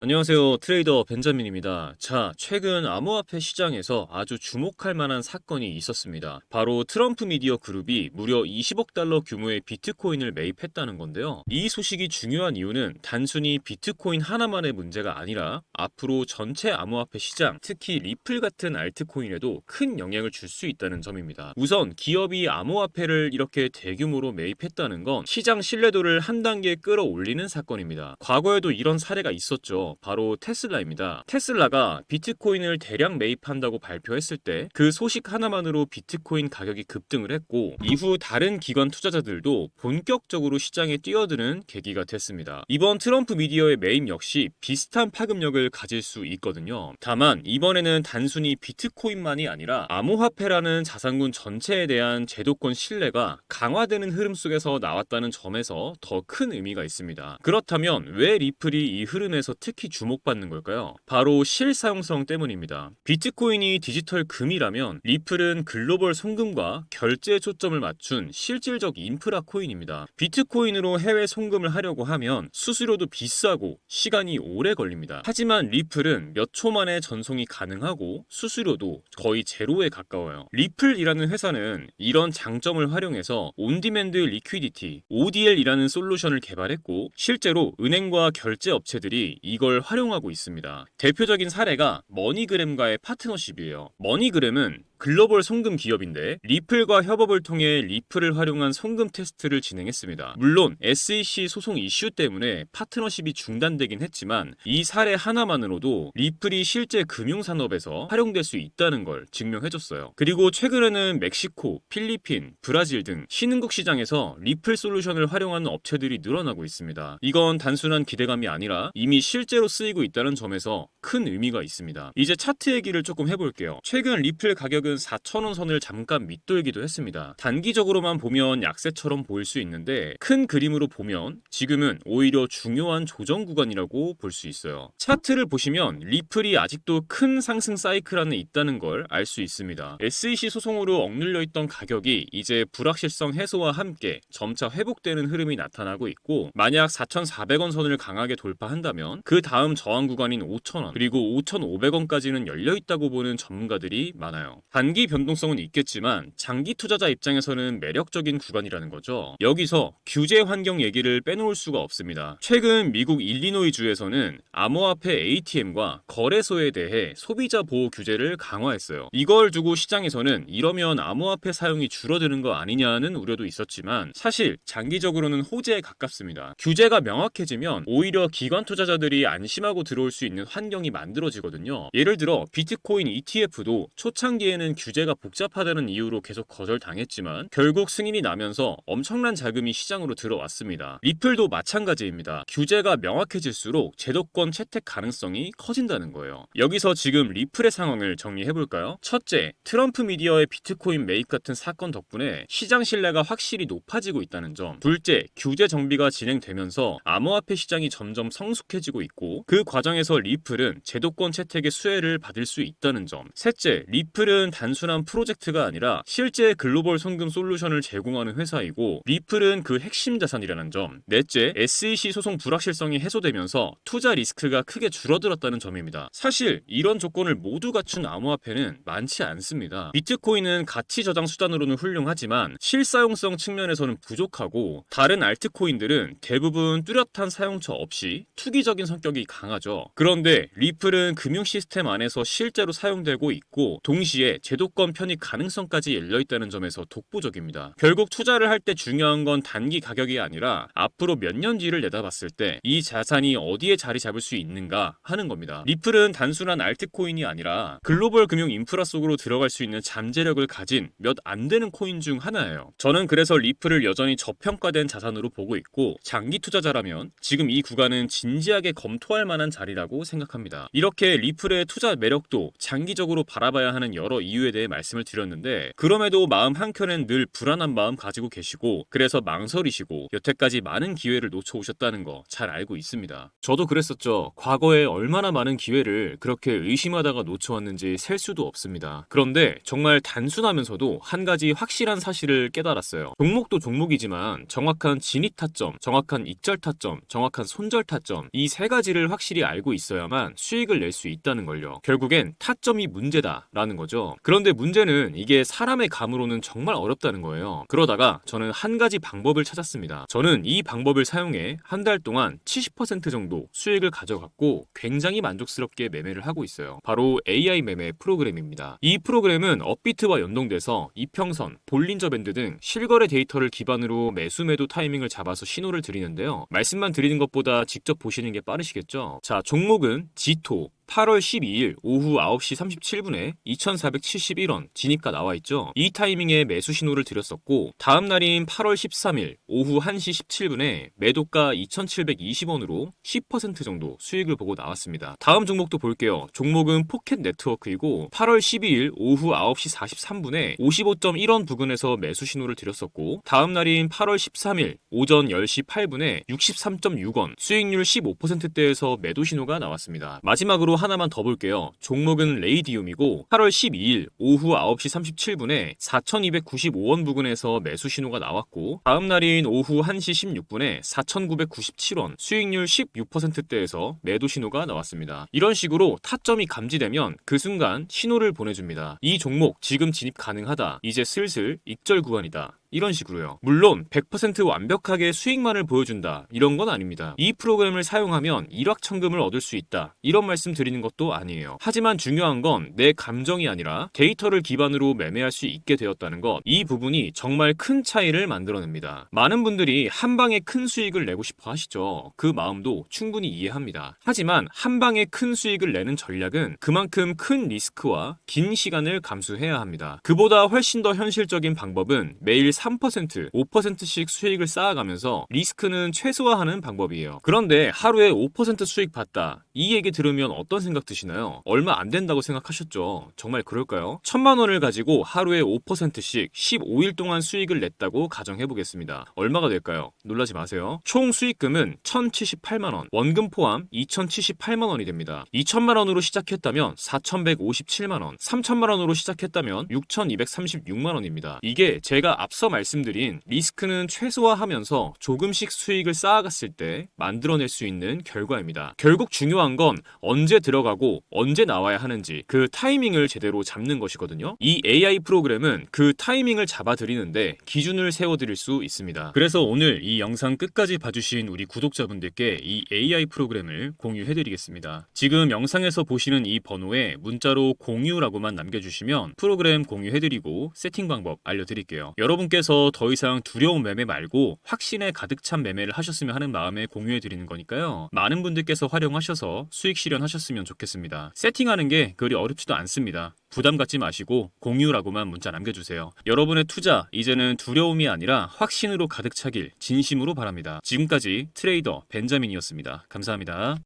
안녕하세요. 트레이더 벤자민입니다. 자, 최근 암호화폐 시장에서 아주 주목할 만한 사건이 있었습니다. 바로 트럼프 미디어 그룹이 무려 20억 달러 규모의 비트코인을 매입했다는 건데요. 이 소식이 중요한 이유는 단순히 비트코인 하나만의 문제가 아니라 앞으로 전체 암호화폐 시장, 특히 리플 같은 알트코인에도 큰 영향을 줄 수 있다는 점입니다. 우선 기업이 암호화폐를 이렇게 대규모로 매입했다는 건 시장 신뢰도를 한 단계 끌어올리는 사건입니다. 과거에도 이런 사례가 있었죠. 바로 테슬라입니다. 테슬라가 비트코인을 대량 매입한다고 발표했을 때 그 소식 하나만으로 비트코인 가격이 급등을 했고, 이후 다른 기관 투자자들도 본격적으로 시장에 뛰어드는 계기가 됐습니다. 이번 트럼프 미디어의 매입 역시 비슷한 파급력을 가질 수 있거든요. 다만 이번에는 단순히 비트코인만이 아니라 암호화폐라는 자산군 전체에 대한 제도권 신뢰가 강화되는 흐름 속에서 나왔다는 점에서 더 큰 의미가 있습니다. 그렇다면 왜 리플이 이 흐름에서 특히 주목받는 걸까요? 바로 실사용성 때문입니다. 비트코인이 디지털 금이라면 리플은 글로벌 송금과 결제에 초점을 맞춘 실질적 인프라 코인입니다. 비트코인으로 해외 송금을 하려고 하면 수수료도 비싸고 시간이 오래 걸립니다. 하지만 리플은 몇 초 만에 전송이 가능하고 수수료도 거의 제로에 가까워요. 리플이라는 회사는 이런 장점을 활용해서 온디맨드 리퀴디티 ODL이라는 솔루션을 개발했고, 실제로 은행과 결제 업체들이 이걸 활용하고 있습니다. 대표적인 사례가 머니그램과의 파트너십이에요. 머니그램은 글로벌 송금 기업인데 리플과 협업을 통해 리플을 활용한 송금 테스트를 진행했습니다. 물론 SEC 소송 이슈 때문에 파트너십이 중단되긴 했지만 이 사례 하나만으로도 리플이 실제 금융산업에서 활용될 수 있다는 걸 증명해줬어요. 그리고 최근에는 멕시코, 필리핀, 브라질 등 신흥국 시장에서 리플 솔루션을 활용하는 업체들이 늘어나고 있습니다. 이건 단순한 기대감이 아니라 이미 실제로 쓰이고 있다는 점에서 큰 의미가 있습니다. 이제 차트 얘기를 조금 해볼게요. 최근 리플 가격은 4,000원 선을 잠깐 밑돌기도 했습니다. 단기적으로만 보면 약세처럼 보일 수 있는데 큰 그림으로 보면 지금은 오히려 중요한 조정 구간이라고 볼 수 있어요. 차트를 보시면 리플이 아직도 큰 상승 사이클 안에 있다는 걸 알 수 있습니다. SEC 소송으로 억눌려 있던 가격이 이제 불확실성 해소와 함께 점차 회복되는 흐름이 나타나고 있고, 만약 4,400원 선을 강하게 돌파한다면 그 다음 저항 구간인 5,000원 그리고 5,500원까지는 열려있다고 보는 전문가들이 많아요. 단기 변동성은 있겠지만 장기 투자자 입장에서는 매력적인 구간이라는 거죠. 여기서 규제 환경 얘기를 빼놓을 수가 없습니다. 최근 미국 일리노이주에서는 암호화폐 ATM과 거래소에 대해 소비자 보호 규제를 강화했어요. 이걸 두고 시장에서는 이러면 암호화폐 사용이 줄어드는 거 아니냐는 우려도 있었지만 사실 장기적으로는 호재에 가깝습니다. 규제가 명확해지면 오히려 기관 투자자들이 안심하고 들어올 수 있는 환경이 만들어지거든요. 예를 들어 비트코인 ETF도 초창기에는 규제가 복잡하다는 이유로 계속 거절당했지만 결국 승인이 나면서 엄청난 자금이 시장으로 들어왔습니다. 리플도 마찬가지입니다. 규제가 명확해질수록 제도권 채택 가능성이 커진다는 거예요. 여기서 지금 리플의 상황을 정리해볼까요? 첫째, 트럼프 미디어의 비트코인 매입 같은 사건 덕분에 시장 신뢰가 확실히 높아지고 있다는 점. 둘째, 규제 정비가 진행되면서 암호화폐 시장이 점점 성숙해지고 있고 그 과정에서 리플은 제도권 채택의 수혜를 받을 수 있다는 점. 셋째, 리플은 단순한 프로젝트가 아니라 실제 글로벌 송금 솔루션을 제공하는 회사이고 리플은 그 핵심 자산이라는 점. 넷째, SEC 소송 불확실성이 해소되면서 투자 리스크가 크게 줄어들었다는 점입니다. 사실 이런 조건을 모두 갖춘 암호화폐는 많지 않습니다. 비트코인은 가치 저장 수단으로는 훌륭하지만 실사용성 측면에서는 부족하고, 다른 알트코인들은 대부분 뚜렷한 사용처 없이 투기적인 성격이 강하죠. 그런데 리플은 금융 시스템 안에서 실제로 사용되고 있고 동시에 제도권 편입 가능성까지 열려있다는 점에서 독보적입니다. 결국 투자를 할 때 중요한 건 단기 가격이 아니라 앞으로 몇 년 뒤를 내다봤을 때 이 자산이 어디에 자리 잡을 수 있는가 하는 겁니다. 리플은 단순한 알트코인이 아니라 글로벌 금융 인프라 속으로 들어갈 수 있는 잠재력을 가진 몇 안 되는 코인 중 하나예요. 저는 그래서 리플을 여전히 저평가된 자산으로 보고 있고 장기 투자자라면 지금 이 구간은 진지하게 검토할 만한 자리라고 생각합니다. 합니다. 이렇게 리플의 투자 매력도 장기적으로 바라봐야 하는 여러 이유에 대해 말씀을 드렸는데, 그럼에도 마음 한켠엔 늘 불안한 마음 가지고 계시고 그래서 망설이시고 여태까지 많은 기회를 놓쳐오셨다는 거 잘 알고 있습니다. 저도 그랬었죠. 과거에 얼마나 많은 기회를 그렇게 의심하다가 놓쳐왔는지 셀 수도 없습니다. 그런데 정말 단순하면서도 한 가지 확실한 사실을 깨달았어요. 종목도 종목이지만 정확한 진입 타점, 정확한 익절 타점, 정확한 손절 타점, 이 세 가지를 확실히 알고 있어야만 수익을 낼 수 있다는 걸요. 결국엔 타점이 문제다라는 거죠. 그런데 문제는 이게 사람의 감으로는 정말 어렵다는 거예요. 그러다가 저는 한 가지 방법을 찾았습니다. 저는 이 방법을 사용해 한 달 동안 70% 정도 수익을 가져갔고 굉장히 만족스럽게 매매를 하고 있어요. 바로 AI 매매 프로그램입니다. 이 프로그램은 업비트와 연동돼서 이평선, 볼린저 밴드 등 실거래 데이터를 기반으로 매수 매도 타이밍을 잡아서 신호를 드리는데요. 말씀만 드리는 것보다 직접 보시는 게 빠르시겠죠? 자, 종목은 지토 8월 12일 오후 9시 37분에 2,471원 진입가 나와 있죠. 이 타이밍에 매수 신호를 드렸었고, 다음 날인 8월 13일 오후 1시 17분에 매도가 2,720원으로 10% 정도 수익을 보고 나왔습니다. 다음 종목도 볼게요. 종목은 포켓 네트워크이고 8월 12일 오후 9시 43분에 55.1원 부근에서 매수 신호를 드렸었고, 다음 날인 8월 13일 오전 10시 8분에 63.6원 수익률 15%대에서 매도 신호가 나왔습니다. 마지막으로 하나만 더 볼게요. 종목은 레이디움이고 8월 12일 오후 9시 37분에 4,295원 부근에서 매수 신호가 나왔고, 다음 날인 오후 1시 16분에 4,997원 수익률 16%대에서 매도 신호가 나왔습니다. 이런 식으로 타점이 감지되면 그 순간 신호를 보내줍니다. 이 종목 지금 진입 가능하다. 이제 슬슬 익절 구간이다. 이런 식으로요. 물론 100% 완벽하게 수익만을 보여준다, 이런 건 아닙니다. 이 프로그램을 사용하면 일확천금을 얻을 수 있다, 이런 말씀 드리는 것도 아니에요. 하지만 중요한 건 내 감정이 아니라 데이터를 기반으로 매매할 수 있게 되었다는 것, 이 부분이 정말 큰 차이를 만들어냅니다. 많은 분들이 한 방에 큰 수익을 내고 싶어 하시죠. 그 마음도 충분히 이해합니다. 하지만 한 방에 큰 수익을 내는 전략은 그만큼 큰 리스크와 긴 시간을 감수해야 합니다. 그보다 훨씬 더 현실적인 방법은 매일 3%, 5%씩 수익을 쌓아가면서 리스크는 최소화하는 방법이에요. 그런데 하루에 5% 수익 봤다, 이 얘기 들으면 어떤 생각 드시나요? 얼마 안 된다고 생각하셨죠? 정말 그럴까요? 1,000만 원을 가지고 하루에 5%씩 15일 동안 수익을 냈다고 가정해보겠습니다. 얼마가 될까요? 놀라지 마세요. 총 수익금은 1,078만 원, 원금 포함 2,078만 원이 됩니다. 2,000만 원으로 시작했다면 4,157만 원, 3,000만 원으로 시작했다면 6,236만 원입니다. 이게 제가 앞서 말씀드린 리스크는 최소화하면서 조금씩 수익을 쌓아갔을 때 만들어낼 수 있는 결과입니다. 결국 중요한 건 언제 들어가고 언제 나와야 하는지 그 타이밍을 제대로 잡는 것이거든요. 이 AI 프로그램은 그 타이밍을 잡아드리는데 기준을 세워드릴 수 있습니다. 그래서 오늘 이 영상 끝까지 봐주신 우리 구독자분들께 이 AI 프로그램을 공유해드리겠습니다. 지금 영상에서 보시는 이 번호에 문자로 공유라고만 남겨주시면 프로그램 공유해드리고 세팅 방법 알려드릴게요. 여러분께서 더 이상 두려운 매매 말고 확신에 가득 찬 매매를 하셨으면 하는 마음에 공유해드리는 거니까요. 많은 분들께서 활용하셔서 수익 실현하셨으면 좋겠습니다. 세팅하는 게 그리 어렵지도 않습니다. 부담 갖지 마시고 공유라고만 문자 남겨주세요. 여러분의 투자 이제는 두려움이 아니라 확신으로 가득 차길 진심으로 바랍니다. 지금까지 트레이더 벤자민이었습니다. 감사합니다.